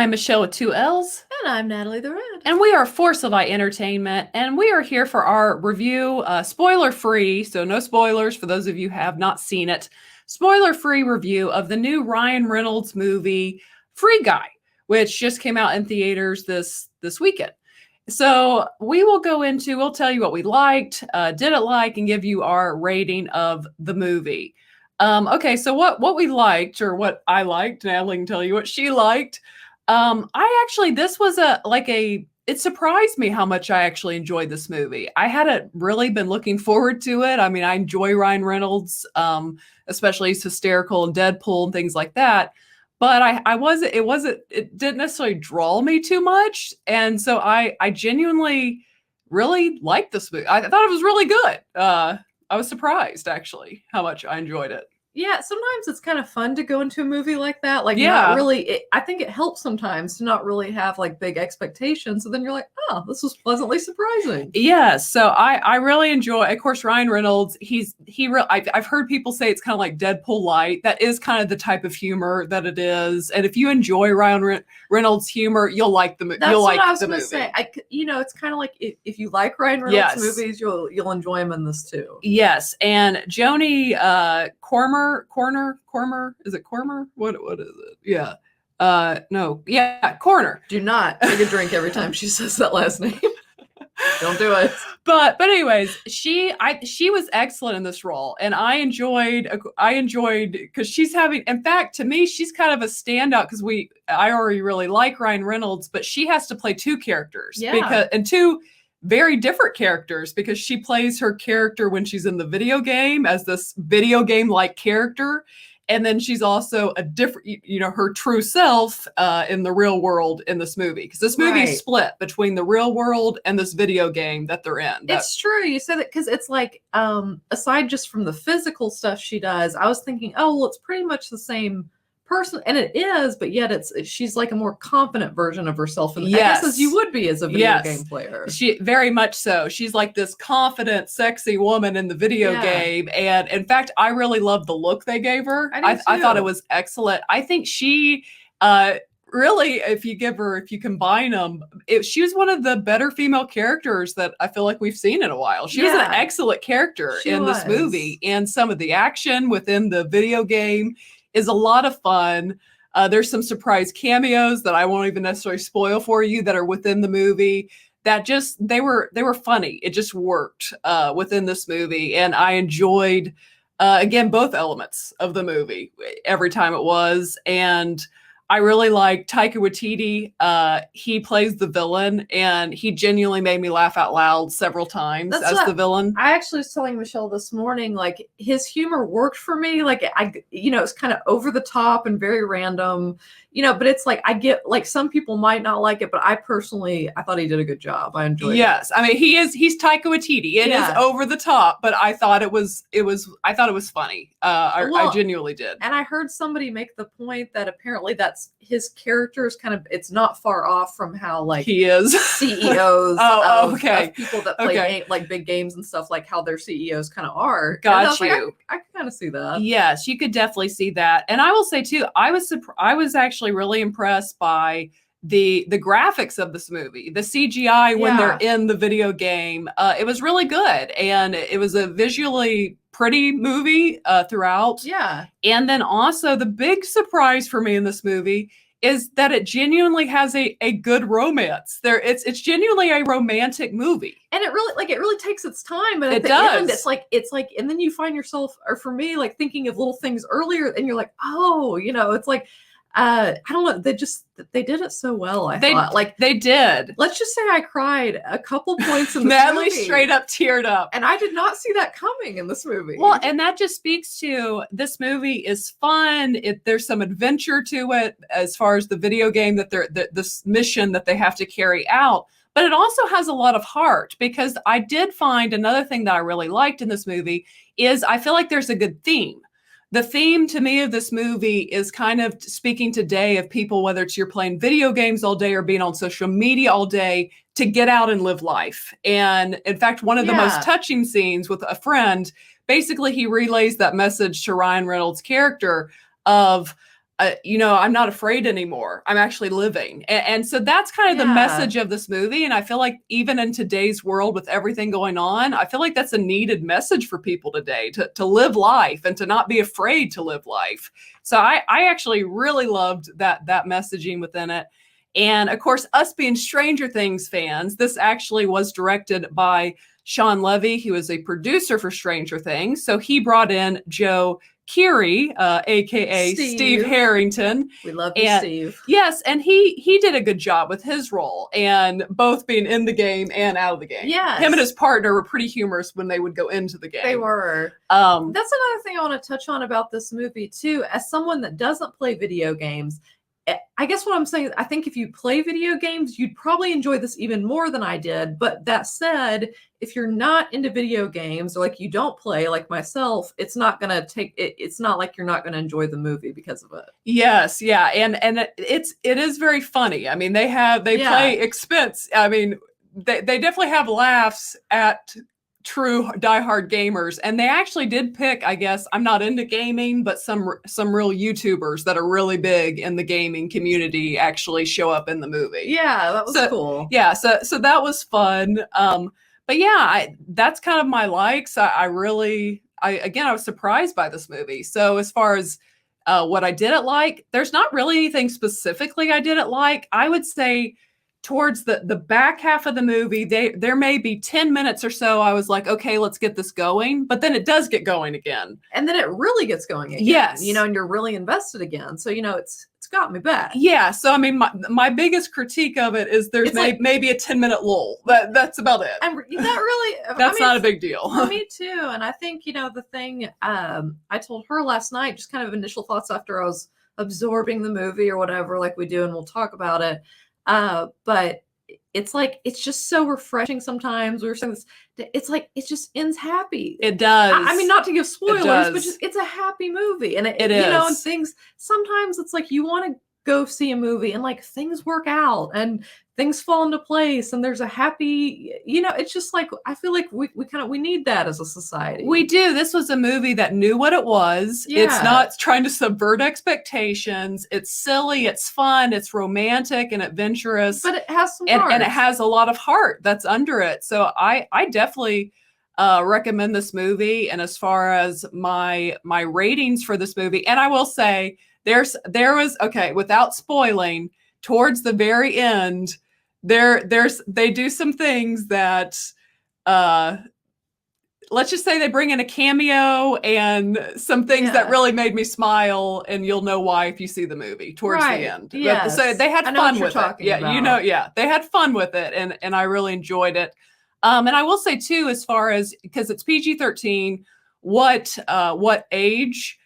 I am Michelle with two L's. And I'm Natalie the Red. And we are Force of I Entertainment. And we are here for our review, spoiler free. So, no spoilers for those of you who have not seen it. Spoiler free review of the new Ryan Reynolds movie, Free Guy, which just came out in theaters this weekend. So, we'll tell you what we liked, didn't like, and give you our rating of the movie. Okay, so what we liked, or what I liked, Natalie can tell you what she liked. It surprised me how much I actually enjoyed this movie. I hadn't really been looking forward to it. I mean, I enjoy Ryan Reynolds, especially he's hysterical and Deadpool and things like that. But it didn't necessarily draw me too much. And so I genuinely really liked this movie. I thought it was really good. I was surprised actually how much I enjoyed it. Yeah, sometimes it's kind of fun to go into a movie like that. Like, Yeah. not really, I think it helps sometimes to not really have like big expectations. So then you're like, oh, this was pleasantly surprising. Yeah, so I really enjoy. Of course, Ryan Reynolds. I've heard people say it's kind of like Deadpool light. That is kind of the type of humor that it is. And if you enjoy Ryan Reynolds humor, you'll like the movie. That's what I was going to say. It's kind of like if you like Ryan Reynolds movies, you'll enjoy him in this too. Yes, and Joni Cormer, is it Cormer? What is it? Yeah. No. Yeah, Corner. Do not take a drink every time she says that last name. Don't do it. But anyways, she was excellent in this role, and I enjoyed because she's having. In fact, to me, she's kind of a standout because I already really like Ryan Reynolds, but she has to play two characters and two very different characters, because she plays her character when she's in the video game as this video game like character. And then she's also a different, her true self in the real world in this movie. Because this movie is split between the real world and this video game that they're in. It's true. You said that because it's like, aside just from the physical stuff she does, I was thinking, oh, well, it's pretty much the same person, and it is, but yet she's like a more confident version of herself, I guess, as you would be as a video game player. She very much so. She's like this confident, sexy woman in the video game, and in fact, I really loved the look they gave her. I thought it was excellent. I think she really, if you combine them, she was one of the better female characters that I feel like we've seen in a while. She was an excellent character in this movie, and some of the action within the video game is a lot of fun. There's some surprise cameos that I won't even necessarily spoil for you that are within the movie that they were funny. It just worked within this movie. And I enjoyed, again, both elements of the movie every time it was. And I really like Taika Waititi. He plays the villain, and he genuinely made me laugh out loud several times the villain. I actually was telling Michelle this morning, like, his humor worked for me. Like, it's kind of over the top and very random, but it's like, I get, like, some people might not like it, but I thought he did a good job. I enjoyed it. Yes. I mean, he's Taika Waititi. It is over the top, but I thought it was funny. I genuinely did. And I heard somebody make the point that apparently that's his character is kind of, it's not far off from how, like, he is CEOs of people that play like big games and stuff, like how their CEOs kind of are. Got you. Like, I can kind of see that. Yes, you could definitely see that. And I will say too, I was actually really impressed by the graphics of this movie, the CGI when they're in the video game. It was really good, and it was a visually pretty movie throughout. Yeah. And then also the big surprise for me in this movie is that it genuinely has a good romance. It's genuinely a romantic movie. And it really takes its time. But at the end, it's like, and then you find yourself, or for me, like, thinking of little things earlier, and you're like, oh, it's like, I don't know. They did it so well. I thought, like, they did. Let's just say I cried a couple points in the Natalie movie. Straight up teared up, and I did not see that coming in this movie. Well, and that just speaks to this movie is fun. There's some adventure to it as far as the video game this mission that they have to carry out. But it also has a lot of heart, because I did find another thing that I really liked in this movie is I feel like there's a good theme. The theme to me of this movie is kind of speaking today of people, whether it's you're playing video games all day or being on social media all day, to get out and live life. And in fact, one of the most touching scenes with a friend, basically he relays that message to Ryan Reynolds' character of, I'm not afraid anymore. I'm actually living. And so that's kind of the message of this movie. And I feel like even in today's world with everything going on, I feel like that's a needed message for people today to live life and to not be afraid to live life. So I actually really loved that messaging within it. And of course, us being Stranger Things fans, this actually was directed by Shawn Levy, who is a producer for Stranger Things. So he brought in Joe Keery, aka Steve Harrington. We love you, Steve. Yes, and he did a good job with his role, and both being in the game and out of the game. Yes. Him and his partner were pretty humorous when they would go into the game. They were. That's another thing I want to touch on about this movie too. As someone that doesn't play video games, I guess what I'm saying is I think if you play video games, you'd probably enjoy this even more than I did. But that said, if you're not into video games or like you don't play like myself, it's not going to take it. It's not like you're not going to enjoy the movie because of it. Yes. Yeah. And it is very funny. I mean, they play expense. I mean, they definitely have laughs at true diehard gamers, and they actually did pick, I guess, I'm not into gaming, but some real YouTubers that are really big in the gaming community actually show up in the movie. Yeah, that was cool. Yeah, so that was fun. But yeah, that's kind of my likes. I was surprised by this movie. So as far as what I didn't like, there's not really anything specifically I didn't like. I would say towards the back half of the movie, there may be 10 minutes or so I was like, okay, let's get this going. But then it does get going again. And then it really gets going again. Yes. And you're really invested again. So, it's got me back. Yeah. So, I mean, my biggest critique of it is there's maybe a 10-minute lull. That's about it. And that really... That's not a big deal. For me too. And I think, the thing I told her last night, just kind of initial thoughts after I was absorbing the movie or whatever, like we do, and we'll talk about it. But it's just so refreshing sometimes. We were saying this, it just ends happy. It does. I mean, not to give spoilers, but it's a happy movie. And it is. And things, sometimes it's like you want to go see a movie and like things work out and things fall into place and there's a happy, it's just like, I feel like we need that as a society. We do. This was a movie that knew what it was. Yeah. It's not trying to subvert expectations. It's silly. It's fun. It's romantic and adventurous. But it has some heart. And it has a lot of heart that's under it. So I definitely recommend this movie. And as far as my ratings for this movie, and I will say there was, okay, without spoiling, towards the very end, they do some things that let's just say they bring in a cameo and some things that really made me smile, and you'll know why if you see the movie towards the end. Yes. So they had fun with it. Yeah, they had fun with it, and I really enjoyed it. And I will say too, as far as, because it's PG-13, what age?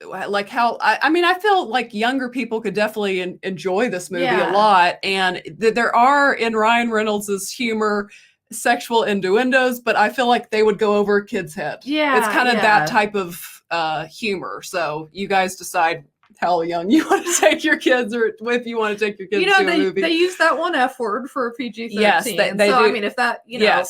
Like how I feel like younger people could definitely enjoy this movie a lot, and there are in Ryan Reynolds's humor sexual innuendos, but I feel like they would go over a kid's head. Yeah, it's kind of that type of humor. So you guys decide how young you want to take your kids, or if you want to take your kids to a movie. They use that one F word for PG-13. Yes, they so do. I mean, if that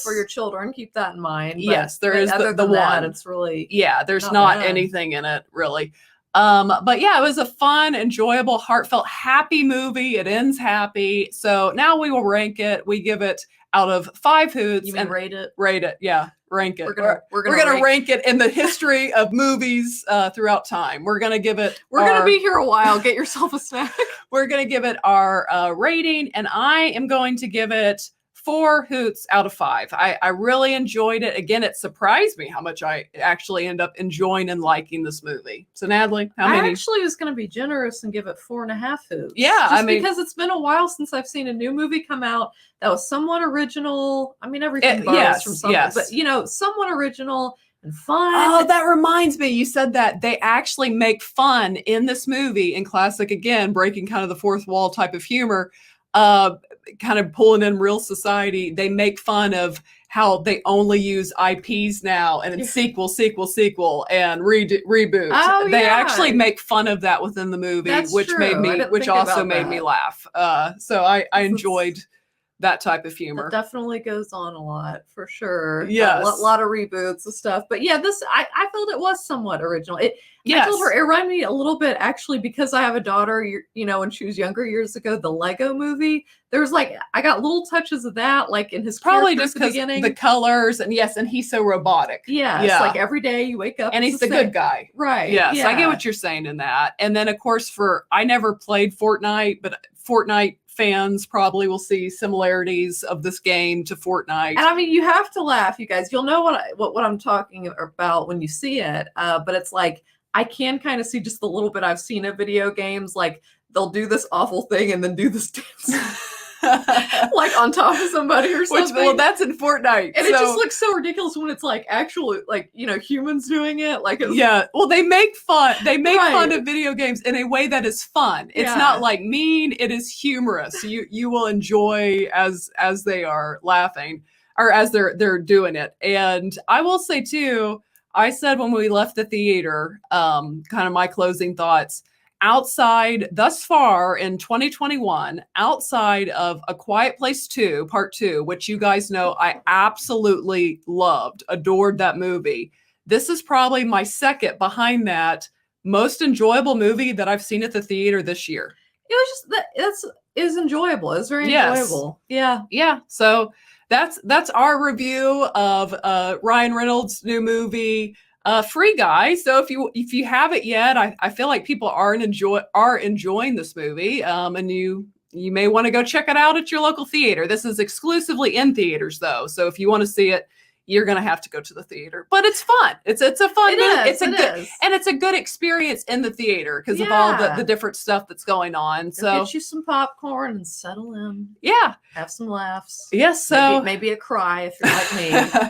for your children, keep that in mind. But, yes, there is the one. It's really there's not anything in it really. But yeah, it was a fun, enjoyable, heartfelt, happy movie. It ends happy. So now we will rank it. We give it out of 5 hoots. You mean rate it? Rate it, yeah. Rank it. We're gonna rank it in the history of movies throughout time. We're gonna give it. We're gonna be here a while. Get yourself a snack. We're gonna give it our rating, and I am going to give it 4 hoots out of 5. I really enjoyed it. Again, it surprised me how much I actually end up enjoying and liking this movie. So Natalie, how many? I actually was going to be generous and give it 4.5 hoots. Yeah, because it's been a while since I've seen a new movie come out that was somewhat original. I mean, everything borrows from something, but somewhat original and fun. Oh, that reminds me. You said that they actually make fun in this movie, in classic, again, breaking kind of the fourth wall type of humor. Kind of pulling in real society, they make fun of how they only use IPs now, and it's sequel, and reboot. Oh, they actually make fun of that within the movie, That's which true. which also made me laugh. So I enjoyed that type of humor. That definitely goes on a lot, for sure. Yes. A lot of reboots and stuff. But yeah, I felt it was somewhat original. Yes. I told her it reminded me a little bit, actually, because I have a daughter, you know, when she was younger years ago, the Lego movie. There was like, I got little touches of that, like in his probably character just at the because beginning. the colors, and yes, and he's so robotic. Yes, Yeah. like every day you wake up. And he's the good guy. Right. Yes, yeah. I get what you're saying in that. And then, of course, I never played Fortnite, but Fortnite fans probably will see similarities of this game to Fortnite. And I mean, you have to laugh, you guys. You'll know what I'm talking about when you see it. But it's like, I can kind of see just the little bit I've seen of video games, like they'll do this awful thing and then do this dance. Like on top of somebody or something. Well, that's in Fortnite. And it just looks so ridiculous when it's like actual, like, you know, humans doing it. Like, yeah. Well, they make fun. They make fun of video games in a way that is fun. It's not like mean. It is humorous. You will enjoy as they are laughing, or as they're doing it. And I will say too, I said when we left the theater, kind of my closing thoughts. Outside thus far in 2021, outside of A Quiet Place 2, Part 2, which you guys know I absolutely loved, adored that movie. This is probably my second behind that most enjoyable movie that I've seen at the theater this year. It was just is enjoyable. It's very enjoyable. Yeah. Yeah. So that's our review of Ryan Reynolds' new movie, Free Guy. So if you haven't yet, I feel like people are enjoying this movie, and you may want to go check it out at your local theater. This is exclusively in theaters though, so if you want to see it, you're gonna have to go to the theater. But it's fun. It's a fun movie. It's a good experience in the theater because of all the different stuff that's going on. So get you some popcorn and settle in. Yeah, have some laughs. Yes. So maybe a cry if you're like me.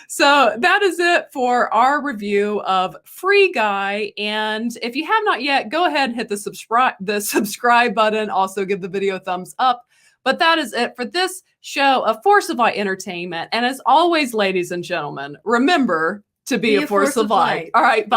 So that is it for our review of Free Guy. And if you have not yet, go ahead and hit the subscribe button. Also give the video a thumbs up. But that is it for this show of Force of Light Entertainment. And as always, ladies and gentlemen, remember to be a force of light. All right, bye.